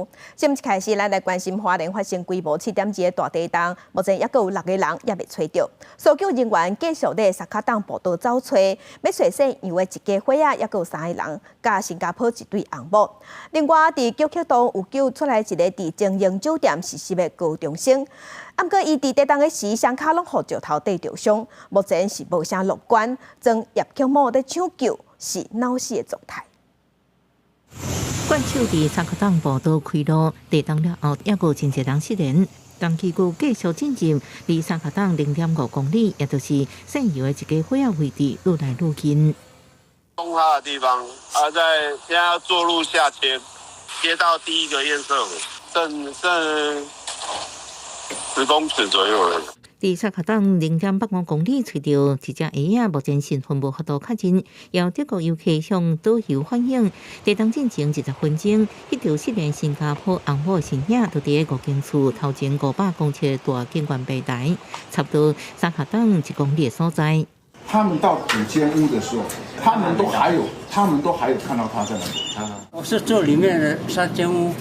除。新闻一开始，咱来关心花莲发生规模7.2的大地震，目前还有6个人也未找到。搜救人员继续在沙卡党步道走找，要找现场的一家伙仔，也有3个人，加新加坡一对红某。另外，伫救客洞有救出来一个伫精英酒店实习的高中生，不过伊伫地震的时，双脚拢互石头跌着伤，目前是无啥乐观，将叶克某在抢救，是脑死的状态。怪手伫沙克党步道开路，地震了后，也有真侪人失联。当机构继续进入，离沙克党0.5公里，也就是现有的一个火药位置，愈来愈近。崩塌的地方，现在要坐路下切到第一个验测湖，剩10公尺左右了。伫沙克党0.85公里找到一只鸭仔，目前身份无法度确认，由德国游客向导游反映，地震进前10分钟，迄条失联新加坡红某身影，就伫个5间厝头前500公尺的大景观平台，差不多沙克党1公里的所在。他们到5间屋的时候，他们都还有看到他在那里。我是住里面的3间屋。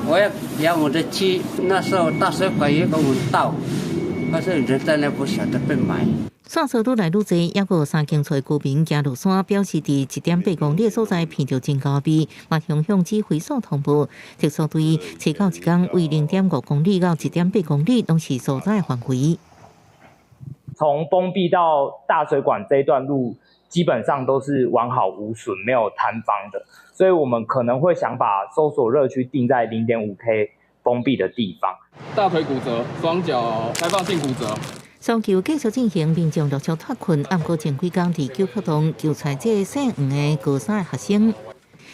我要养我的鸡，那时候大水管也给我倒，但是人在那不晓得被埋。线索愈来愈多，也有3间厝的居民行入山，表示伫1.8公里的所在闻到真高味，马上向指挥所通报。特殊队找到一间为0.5公里到1.8公里拢是所在范围。从封闭到大水管这一段路，基本上都是完好无损，没有坍方的，所以我们可能会想把搜索热区定在0.5K 封闭的地方。大腿骨折，双脚开放性骨折。搜救继续进行，民众陆续脱困，暗过前几天伫救客洞救出这姓黄的高3学生。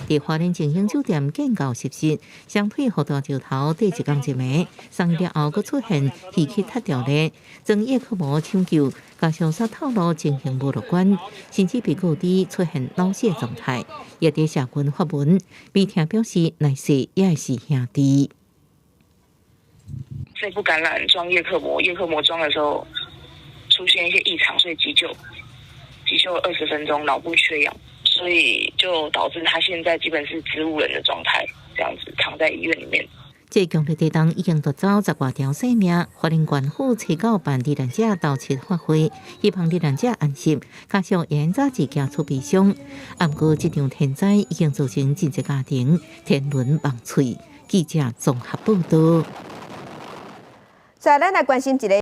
伫花莲精英酒店建构实习，双腿互大石头跌一天一暝，3日后佫出现气气塌掉咧，将叶克膜抢救，加上煞透露情形无乐观，甚至被告知出现脑死状态，也伫社群发文，媒体表示内势也是兄弟。肺部感染装叶克膜，叶克膜装的时候出现一些异常，所以急救20分钟，脑部缺氧。所以就导致他现在基本是植物人的状态，这样子躺在医院里面。这强烈地震已经夺走10多条性命，花莲县府找到办罹难者到齐发挥，希望罹难者安息，加上延早自行出悲伤。不过，这场天灾已经造成真侪家庭天伦望翠。记者综合报道。再来关心一个。